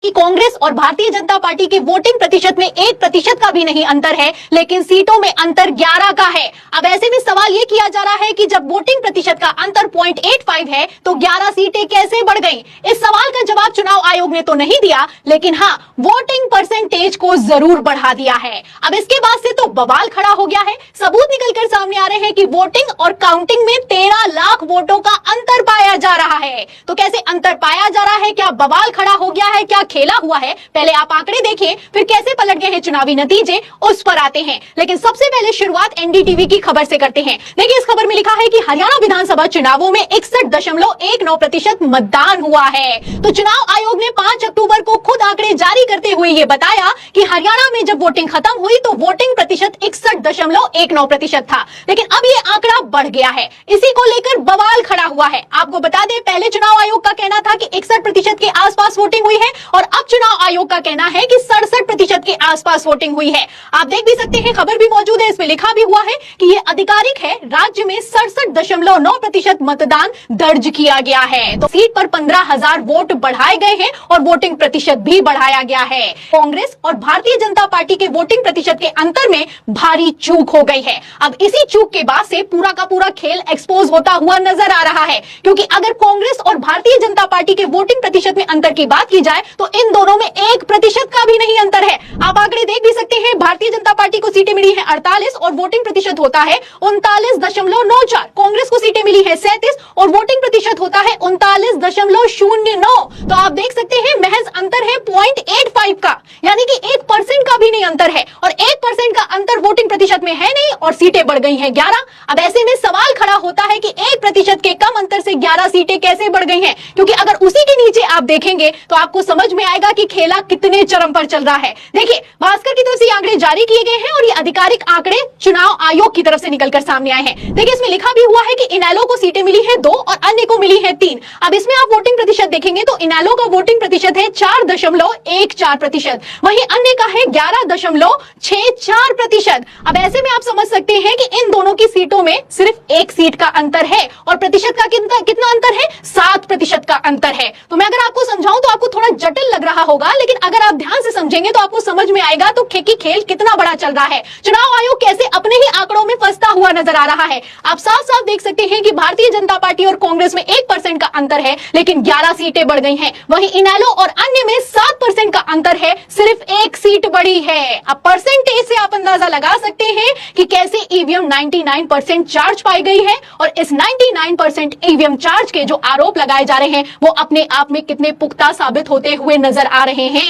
कि कांग्रेस और भारतीय जनता पार्टी के वोटिंग प्रतिशत में 1% का भी नहीं अंतर है, लेकिन सीटों में अंतर 11 का है। अब ऐसे में सवाल ये किया जा रहा है कि जब वोटिंग प्रतिशत का अंतर 0.85 है तो 11 सीटें कैसे बढ़ गईं? इस सवाल का जवाब चुनाव आयोग ने तो नहीं दिया, लेकिन हाँ, वोटिंग परसेंटेज को जरूर बढ़ा दिया है। अब इसके बाद से तो बवाल खड़ा हो गया है। सबूत निकलकर सामने आ रहे हैं कि वोटिंग और काउंटिंग में 13 लाख वोटों का अंतर पाया जा रहा है। तो कैसे अंतर पाया जा रहा है? क्या बवाल खड़ा हो गया है? क्या खेला हुआ है? पहले आप आंकड़े देखिए, फिर कैसे पलट गए हैं चुनावी नतीजे, उस पर आते हैं। लेकिन सबसे पहले शुरुआत एनडीटीवी की खबर से करते हैं। देखिए, इस खबर में लिखा है कि हरियाणा विधानसभा चुनावों में 61.19% मतदान हुआ है। तो चुनाव आयोग ने 5 अक्टूबर को खुद आंकड़े जारी करते हुए ये बताया कि हरियाणा में जब वोटिंग खत्म हुई तो वोटिंग प्रतिशत 61.19% था, लेकिन अब ये आंकड़ा बढ़ गया है। इसी को लेकर बवाल खड़ा हुआ है। आपको बता दें, पहले चुनाव आयोग का कहना था कि 61% के आसपास वोटिंग हुई है और अब चुनाव आयोग का कहना है कि 67% के आसपास वोटिंग हुई है। आप देख भी सकते हैं, खबर भी मौजूद है, इसमें लिखा भी हुआ है कि ये आधिकारिक है। राज्य में 67.9% मतदान दर्ज किया गया है। तो सीट पर 15,000 वोट बढ़ाए गए हैं और वोटिंग प्रतिशत भी बढ़ाया गया है। कांग्रेस और भारतीय जनता पार्टी के वोटिंग प्रतिशत के अंतर में भारी चूक हो गई है। अब इसी चूक के बाद से पूरा का पूरा खेल एक्सपोज होता हुआ नजर आ रहा है, क्योंकि अगर कांग्रेस और भारतीय जनता पार्टी के वोटिंग प्रतिशत में अंतर की बात की जाए तो इन दोनों में 1% का भी नहीं अंतर है। आप आंकड़े देख भी सकते हैं, भारतीय जनता पार्टी को सीटें मिली है 48 और वोटिंग प्रतिशत होता है 39.94। कांग्रेस को सीटें मिली है 37 और वोटिंग प्रतिशत होता है 39.09। तो आप देख सकते हैं, महज अंतर है 0.85 का, यानी कि 1% का भी नहीं अंतर है। और 1% का अंतर वोटिंग प्रतिशत में है नहीं और सीटें बढ़ गई हैं 11। अब ऐसे में सवाल खड़ा होता है कि 1% के कम अंतर से 11 सीटें कैसे बढ़ गई हैं? क्योंकि अगर उसी के नीचे आप देखेंगे तो आपको समझ में आएगा कि खेला कितने चरम पर चल रहा है। देखिए, भास्कर की तरफ से आंकड़े जारी किए गए हैं और ये आधिकारिक आंकड़े चुनाव आयोग की तरफ से निकलकर सामने आए हैं। देखिए, इसमें लिखा भी हुआ है कि इनेलो को सीटें मिली है 2 और अन्य को मिली है 3। अब इसमें आप वोटिंग प्रतिशत देखेंगे तो इनेलो का वोटिंग प्रतिशत है 4.14%, वहीं अन्य का है 11.64%। अब ऐसे में आप समझ सकते हैं कि इन दोनों की सीटों में सिर्फ 1 सीट का अंतर है और प्रतिशत का कितना अंतर है? 7% का अंतर है। तो मैं अगर आपको समझाऊं तो आपको थोड़ा जटिल लग रहा होगा, लेकिन अगर आप ध्यान से समझेंगे तो आपको समझ में आएगा तो खेल कितना बड़ा चल रहा है। चुनाव आयोग कैसे अपने ही आंकड़ों में फंसता हुआ नजर आ रहा है। आप साफ साफ देख सकते हैं कि भारतीय जनता पार्टी और कांग्रेस में 1% का अंतर है, लेकिन 11 सीटें बढ़ गई हैं। वहीं इनेलो और अन्य में 7% का अंतर है, सिर्फ 1 सीट बढ़ी है। अब परसेंटेज से आप अंदाजा लगा सकते हैं कि कैसे ईवीएम 99% चार्ज पाई गई है और इस 99% ईवीएम चार्ज के जो आरोप लगाए जा रहे हैं वो अपने आप में कितने पुख्ता साबित होते हुए नजर आ रहे हैं।